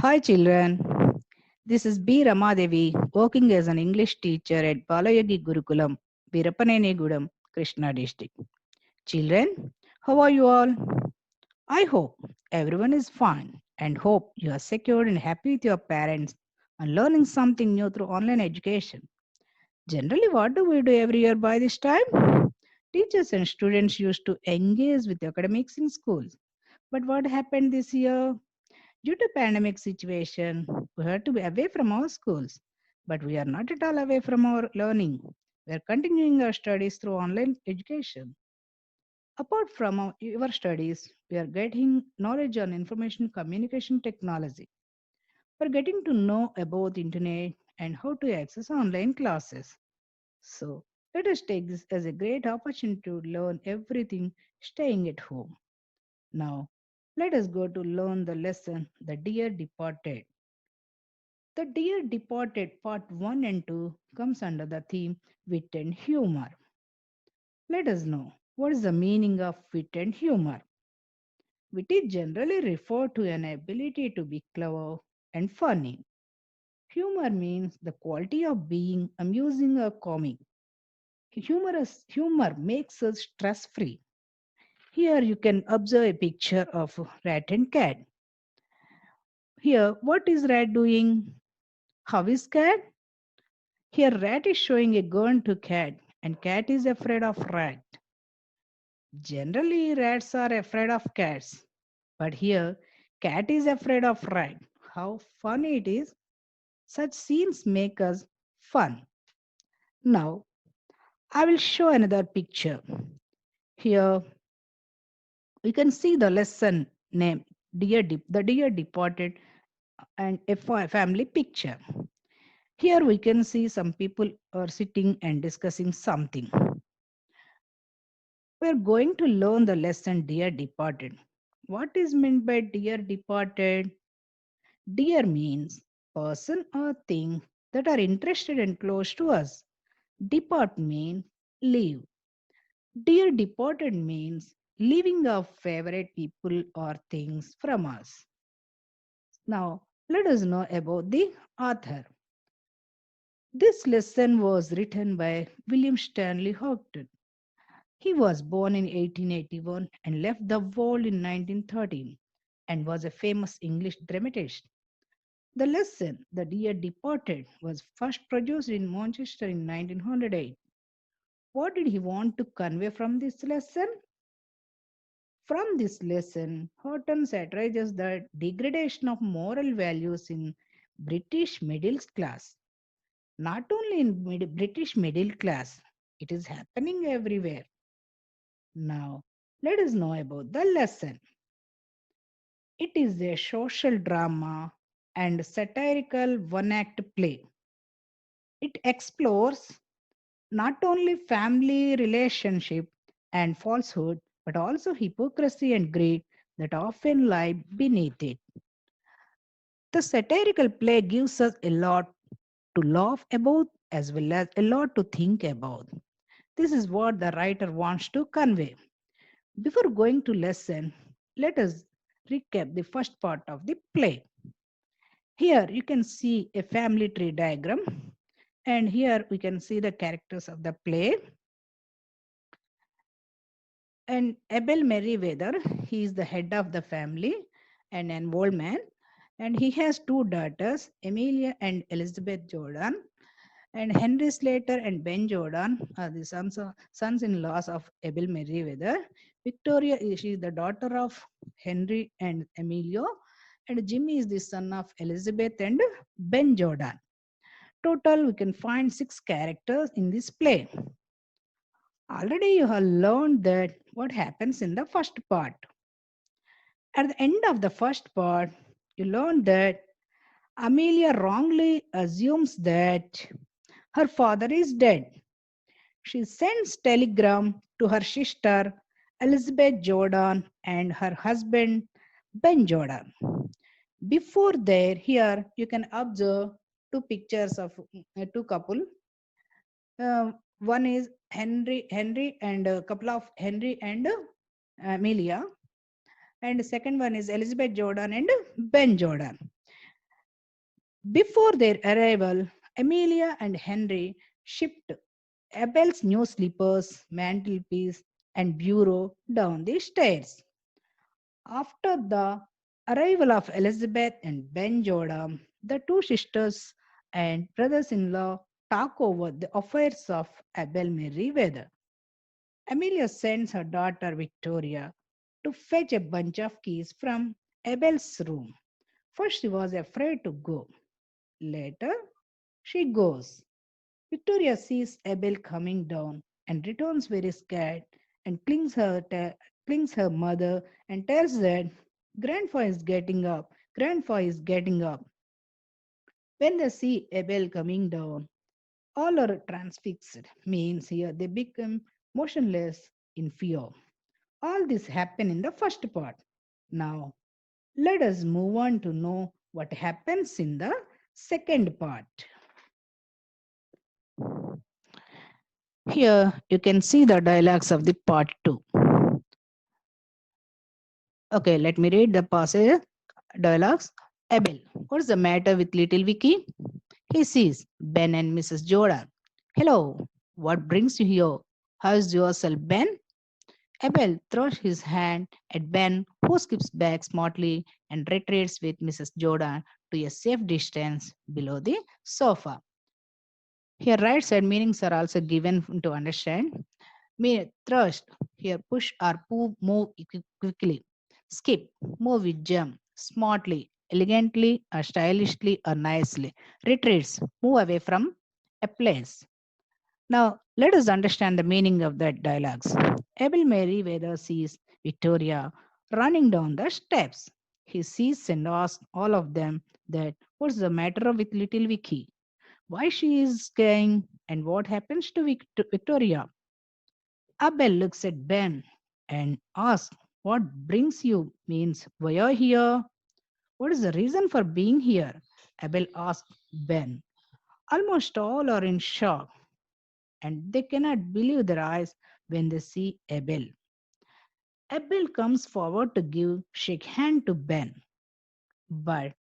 Hi children, this is B. Ramadevi working as an English teacher at Balayagi Gurukulam, Virapanenegudam, Krishna district. Children, how are you all? I hope everyone is fine and hope you are secure and happy with your parents and learning something new through online education. Generally, what do we do every year by this time? Teachers and students used to engage with academics in schools. But what happened this year? Due to pandemic situation, we had to be away from our schools, but we are not at all away from our learning. We are continuing our studies through online education. Apart from your studies, we are getting knowledge on information communication technology. We are getting to know about internet and how to access online classes. So let us take this as a great opportunity to learn everything staying at home. Now, let us go to learn the lesson, The Dear Departed. The Dear Departed Part 1 and 2 comes under the theme Wit and Humor. Let us know what is the meaning of wit and humor. Wit is generally referred to an ability to be clever and funny. Humor means the quality of being amusing or comic. Humor makes us stress free. Here you can observe a picture of rat and cat. Here, what is rat doing? How is cat? Here, rat is showing a gun to cat, and cat is afraid of rat. Generally, rats are afraid of cats, but here, cat is afraid of rat. How funny it is! Such scenes make us fun. Now, I will show another picture. Here, we can see the lesson name the Dear Departed and a family picture. Here, we can see some people are sitting and discussing something. We're going to learn the lesson Dear Departed. What is meant by Dear Departed? Dear means person or thing that are interested and close to us. Depart means leave. Dear Departed means leaving our favorite people or things from us. Now, let us know about the author. This lesson was written by William Stanley Houghton. He was born in 1881 and left the world in 1913 and was a famous English dramatist. The lesson, The Dear Departed, was first produced in Manchester in 1908. What did he want to convey from this lesson? From this lesson, Horton satirizes the degradation of moral values in British middle class. Not only in British middle class, it is happening everywhere. Now, let us know about the lesson. It is a social drama and satirical one act play. It explores not only family relationship and falsehood, but also hypocrisy and greed that often lie beneath it. The satirical play gives us a lot to laugh about as well as a lot to think about. This is what the writer wants to convey. Before going to lesson, let us recap the first part of the play. Here you can see a family tree diagram, and here we can see the characters of the play. And Abel Merriweather, he is the head of the family and an old man, and he has two daughters, Amelia and Elizabeth Jordan. And Henry Slater and Ben Jordan are the sons-in-laws of Abel Merriweather. Victoria she is the daughter of Henry and Emilio, and Jimmy is the son of Elizabeth and Ben Jordan. Total, we can find 6 characters in this play. Already you have learned that what happens in the first part. At the end of the first part, you learn that Amelia wrongly assumes that her father is dead. She sends telegram to her sister Elizabeth Jordan and her husband Ben Jordan. Before there, here you can observe two pictures of two couple. One is Henry and a couple of Henry and Amelia, and the second one is Elizabeth Jordan and Ben Jordan. Before their arrival, Amelia and Henry shipped Abel's new slippers, mantelpiece, and bureau down the stairs. After the arrival of Elizabeth and Ben Jordan, the two sisters and brothers in law talk over the affairs of Abel Merriweather. Amelia sends her daughter Victoria to fetch a bunch of keys from Abel's room. First, she was afraid to go. Later, she goes. Victoria sees Abel coming down and returns very scared and clings her mother and tells that Grandpa is getting up. Grandpa is getting up. When they see Abel coming down, all are transfixed, means here they become motionless in fear. All this happened in the first part. Now, let us move on to know what happens in the second part. Here you can see the dialogues of the part 2. Okay, let me read the passage dialogues. Abel, what's the matter with little Vicky? He sees Ben and Mrs. Jordan. Hello, what brings you here? How's yourself, Ben? Abel throws his hand at Ben, who skips back smartly and retreats with Mrs. Jordan to a safe distance below the sofa. Here, right side meanings are also given to understand. Thrust, here push or move quickly. Skip, move with jump, smartly, elegantly, or stylishly, or nicely. Retreats, move away from a place. Now, let us understand the meaning of that dialogues. Abel Merriweather sees Victoria running down the steps. He sees and asks all of them that what's the matter with little Vicky? Why she is crying and what happens to Victoria? Abel looks at Ben and asks, what brings you? Means, why are you here? What is the reason for being here? Abel asks Ben. Almost all are in shock and they cannot believe their eyes when they see Abel. Abel comes forward to give shake hand to Ben, but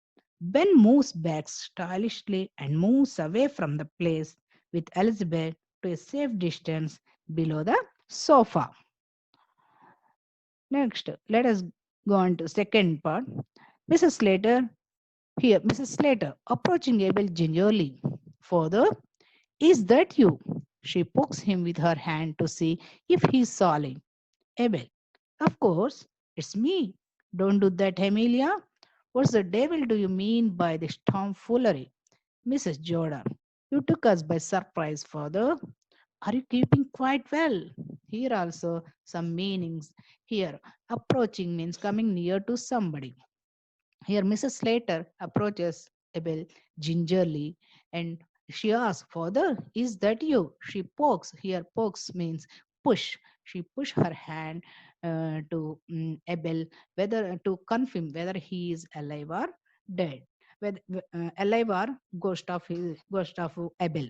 Ben moves back stylishly and moves away from the place with Elizabeth to a safe distance below the sofa. Next, let us go on to second part. Mrs. Slater, here, Mrs. Slater approaching Abel gingerly. Father, is that you? She pokes him with her hand to see if he's solid. Abel, of course, it's me. Don't do that, Amelia. What the devil do you mean by this tomfoolery? Mrs. Jordan, you took us by surprise, father. Are you keeping quite well? Here also some meanings. Here, approaching means coming near to somebody. Here, Mrs. Slater approaches Abel gingerly and she asks, Father, is that you? She pokes. Here, pokes means push. She push her hand to Abel whether to confirm whether he is alive or dead. Whether, alive or ghost of Abel.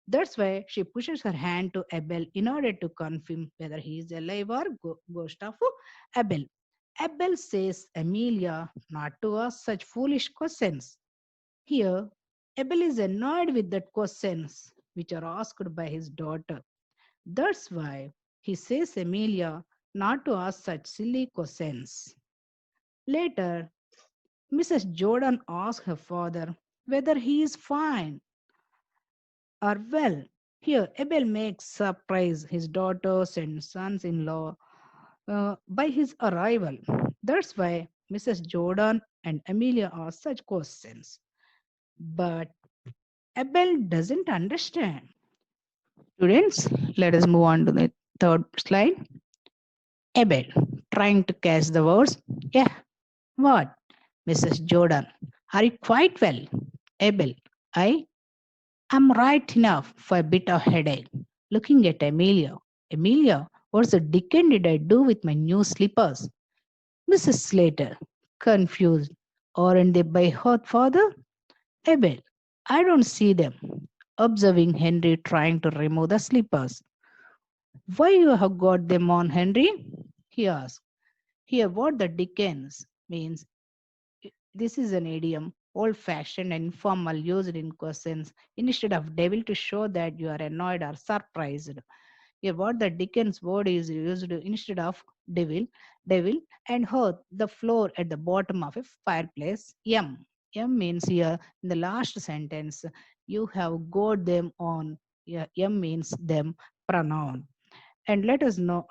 That's why she pushes her hand to Abel in order to confirm whether he is alive or ghost of Abel. Abel says Amelia not to ask such foolish questions. Here, Abel is annoyed with the questions which are asked by his daughter. That's why he says Amelia not to ask such silly questions. Later, Mrs. Jordan asks her father whether he is fine or well. Here, Abel makes surprise his daughters and sons-in-law by his arrival. That's why Mrs. Jordan and Amelia ask such questions. But Abel doesn't understand. Students, let us move on to the third slide. Abel, trying to catch the words. Yeah, what? Mrs. Jordan, are you quite well? Abel, I am right enough for a bit of headache. Looking at Amelia. Amelia, what the dickens did I do with my new slippers? Mrs. Slater, confused. Aren't they by her father? Abel, I don't see them. Observing Henry trying to remove the slippers. Why you have got them on, Henry? He asked. Here, what the dickens means, this is an idiom. old-fashioned and informal used in questions instead of devil to show that you are annoyed or surprised. Here, what the Dickens word is used instead of devil, devil, and earth, the floor at the bottom of a fireplace. M. M means here in the last sentence, you have got them on. Yeah, M means them pronoun. And let us know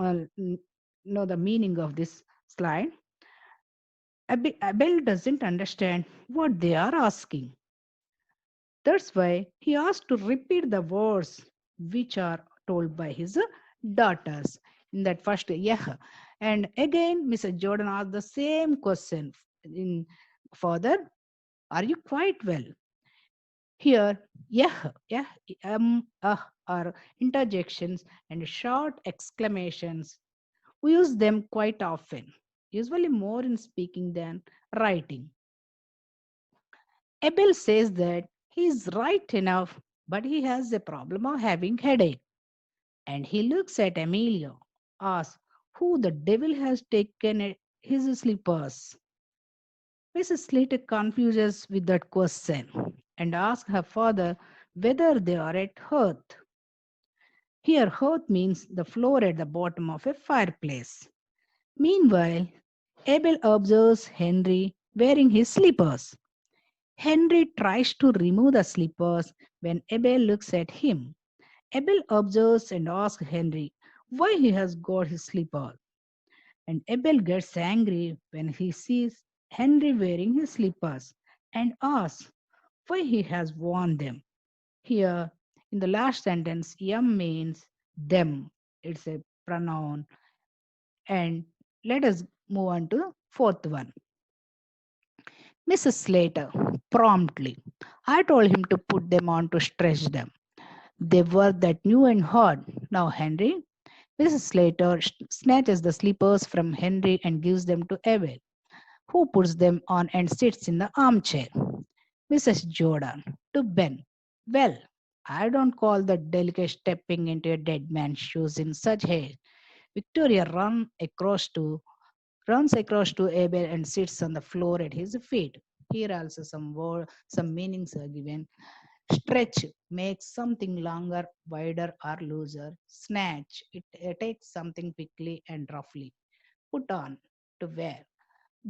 the meaning of this slide. Abel doesn't understand what they are asking. That's why he asked to repeat the words which are told by his daughters in that first yeah. And again, Mr. Jordan asked the same question in Father, are you quite well? Here, yeah, are interjections and short exclamations. We use them quite often, usually more in speaking than writing. Abel says that he is right enough, but he has a problem of having headache. And he looks at Amelia, asks who the devil has taken his slippers. Mrs. Slater confuses with that question and asks her father whether they are at hearth. Here, hearth means the floor at the bottom of a fireplace. Meanwhile, Abel observes Henry wearing his slippers. Henry tries to remove the slippers when Abel looks at him. Abel observes and asks Henry why he has got his slipper. And Abel gets angry when he sees Henry wearing his slippers and asks why he has worn them. Here, in the last sentence, M means them. It's a pronoun. And let us move on to fourth one. Mrs. Slater, promptly. I told him to put them on to stretch them. They were that new and hot. Now, Henry. Mrs. Slater snatches the slippers from Henry and gives them to Abel, who puts them on and sits in the armchair. Mrs. Jordan to Ben. Well, I don't call that delicate stepping into a dead man's shoes in such haste. Victoria runs across to Abel and sits on the floor at his feet. Here also some meanings are given. Stretch makes something longer, wider, or looser. Snatch it takes something quickly and roughly. Put on to wear.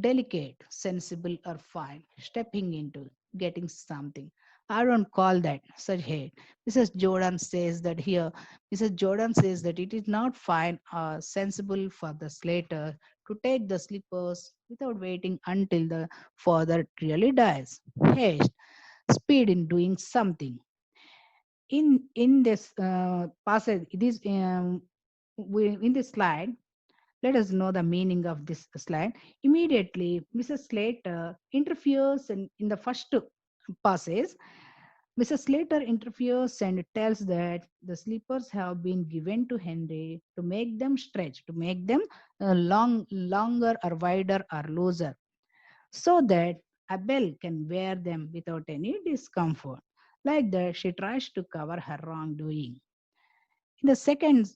Delicate, sensible, or fine. Stepping into, getting something. I don't call that such hate. Mrs. Jordan says that here, Mrs. Jordan says that it is not fine or sensible for the slater to take the slippers without waiting until the father really dies. Haste, speed in doing something. In this passage, in this slide, let us know the meaning of this slide. Immediately, Mrs. Slater interferes in the first passage. Mrs. Slater interferes and tells that the slippers have been given to Henry to make them stretch, to make them longer or wider or looser, so that Abel can wear them without any discomfort. Like that, she tries to cover her wrongdoing. In the second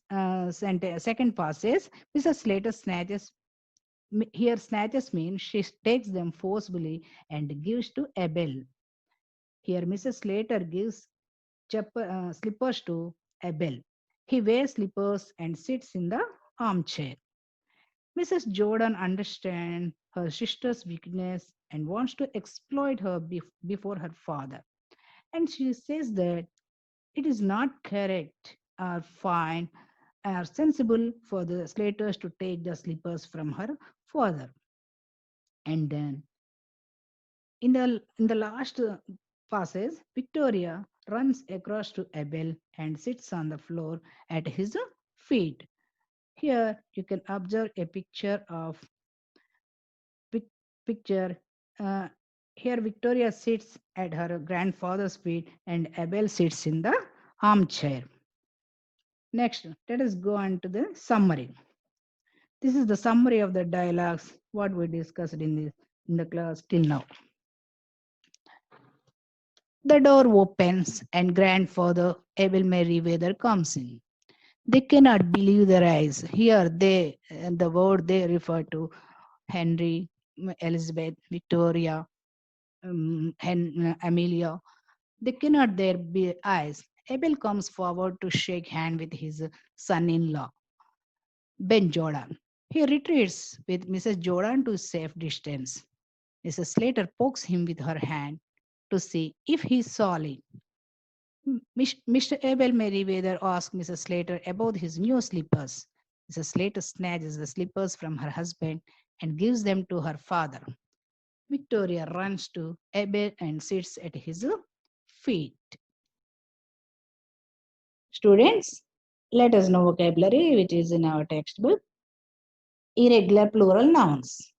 passage, Mrs. Slater snatches. Here, snatches means she takes them forcibly and gives to Abel. Here, Mrs. Slater gives slippers to Abel. He wears slippers and sits in the armchair. Mrs. Jordan understands her sister's weakness and wants to exploit her before her father. And she says that it is not correct or fine or sensible for the Slaters to take the slippers from her father. And then in the last passage, Victoria runs across to Abel and sits on the floor at his feet. Here you can observe a picture of pic- picture. Uh, Here Victoria sits at her grandfather's feet and Abel sits in the armchair. Next, let us go on to the summary. This is the summary of the dialogues what we discussed in the class till now. The door opens and grandfather Abel Merriweather comes in. They cannot believe their eyes. Here the word they refer to Henry, Elizabeth, Victoria. Amelia. They cannot their be eyes. Abel comes forward to shake hand with his son-in-law, Ben Jordan. He retreats with Mrs. Jordan to safe distance. Mrs. Slater pokes him with her hand to see if he saw it. Mr. Abel Meriwether asks Mrs. Slater about his new slippers. Mrs. Slater snatches the slippers from her husband and gives them to her father. Victoria runs to Abel and sits at his feet. Students, let us know vocabulary which is in our textbook. Irregular plural nouns.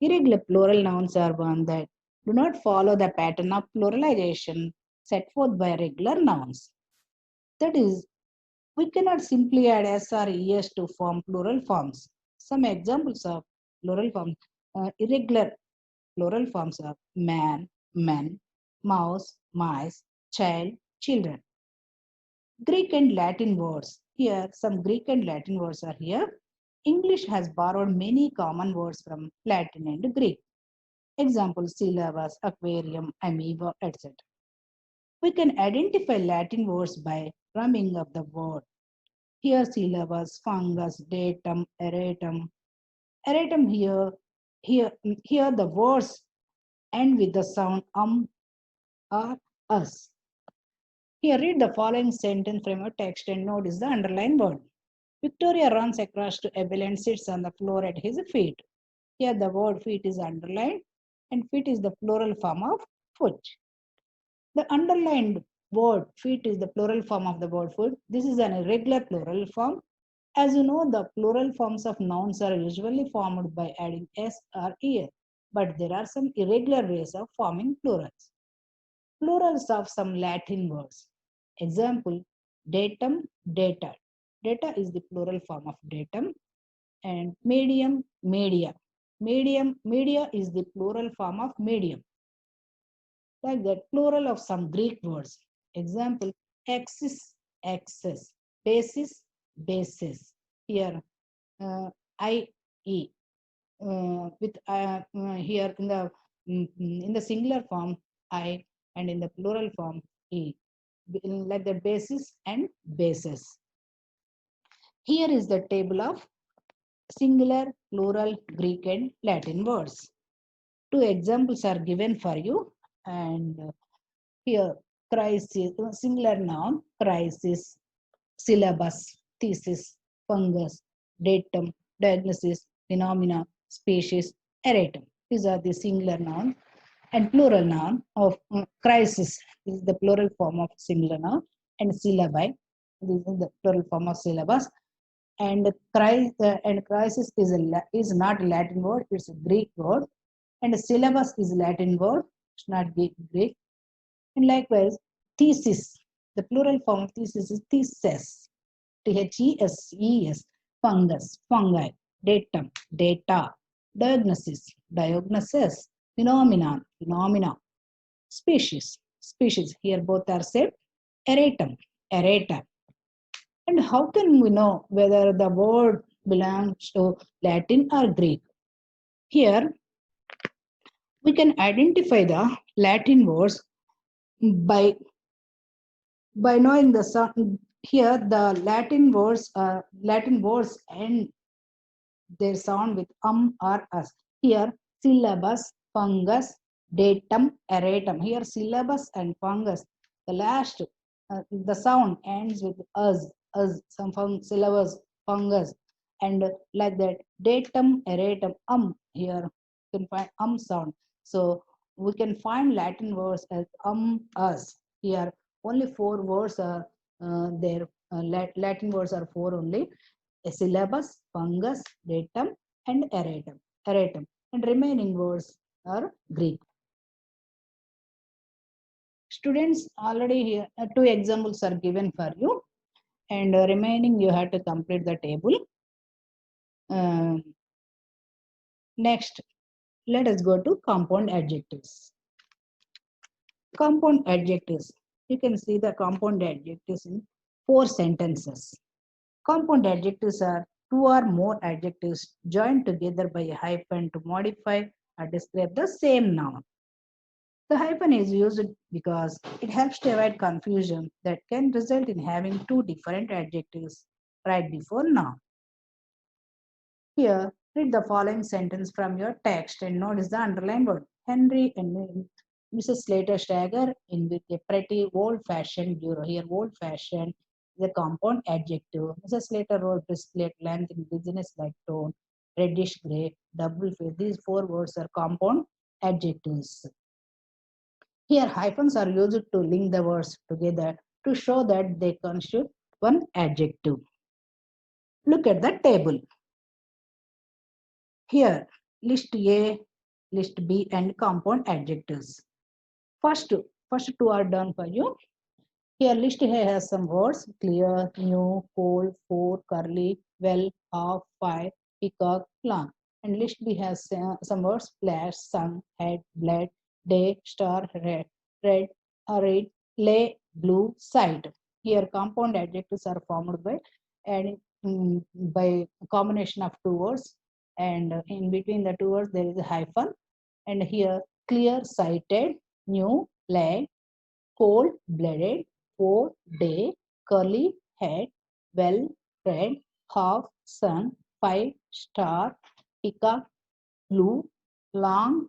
Irregular plural nouns are one that do not follow the pattern of pluralization set forth by regular nouns. That is, we cannot simply add s or es to form plural forms. Some examples of plural forms, irregular plural forms are man, men, mouse, mice, child, children. Greek and Latin words. Here, some Greek and Latin words are here. English has borrowed many common words from Latin and Greek. Example, syllabus, aquarium, amoeba, etc. We can identify Latin words by drumming of the word. Here, syllabus, fungus, datum, erratum. Erratum here the words end with the sound or us. Here, read the following sentence from a text and notice the underlined word. Victoria runs across to Abel and sits on the floor at his feet. Here, the word feet is underlined, and feet is the plural form of foot. The underlined word feet is the plural form of the word foot. This is an irregular plural form. As you know, the plural forms of nouns are usually formed by adding s or es, but there are some irregular ways of forming plurals. Plurals of some Latin words. Example, datum, data. Data is the plural form of datum, and medium, media. Media is the plural form of medium. Like that, plural of some Greek words. Example, axis, axis, basis, basis. Here, IE. With here in the singular form I and in the plural form E, like the basis and basis. Here is the table of singular, plural, Greek and Latin words. Two examples are given for you, and here crisis, singular noun, crisis, syllabus, thesis, fungus, datum, diagnosis, phenomena, species, erratum. These are the singular noun, and plural noun of crisis. This is the plural form of singular noun, and syllabi. This is the plural form of syllabus. And crisis is not a Latin word; it's a Greek word. And syllabus is a Latin word; it's not Greek. And likewise, thesis. The plural form of thesis is thesis. THESES, fungus, fungi, datum, data, diagnosis, diagnosis, phenomenon, phenomena, species, species. Here both are said, erratum, errata. And how can we know whether the word belongs to Latin or Greek? Here we can identify the Latin words by knowing the sound. Here the Latin words end their sound with or us. Here, syllabus, fungus, datum, erratum. Here, syllabus and fungus. The last, the sound ends with us. Some syllabus, fungus, and like that. Datum, erratum, Here, you can find sound. So we can find Latin words as us. Here, only four words are there. Latin words are four only: a syllabus, fungus, datum, and erratum. And remaining words are Greek. Students, already here, two examples are given for you, and remaining you have to complete the table. Next, let us go to compound adjectives. Compound adjectives. You can see the compound adjectives in 4 sentences. Compound adjectives are two or more adjectives joined together by a hyphen to modify or describe the same noun. The hyphen is used because it helps to avoid confusion that can result in having two different adjectives right before noun. Here, read the following sentence from your text and notice the underlined word. Henry and Mrs. Slater stagger in with a pretty old-fashioned bureau. Here, old-fashioned is a compound adjective. Mrs. Slater wrote breastplate length in business-like tone, reddish gray, double face. These four words are compound adjectives. Here, hyphens are used to link the words together to show that they constitute one adjective. Look at the table. Here, list A, list B, and compound adjectives. First, first two are done for you. Here, list A has some words: clear, new, cold, for, curly, well, half, five, peacock, long. And list B has some words: flash, sun, head, blood, day, star, red, red, lay, blue, side. Here, compound adjectives are formed by adding by a combination of two words, and in between the two words there is a hyphen. And here, clear sighted, new, leg, cold blooded, 4 day, curly head, well read, half sun, 5 star, peacock blue, long,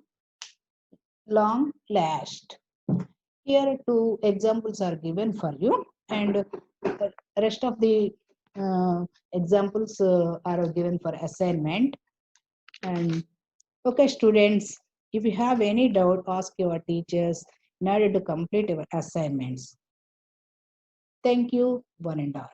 long lashed. Here two examples are given for you, and the rest of the examples are given for assignment. And okay, students, if you have any doubt, ask your teachers in order to complete your assignments. Thank you, one and all.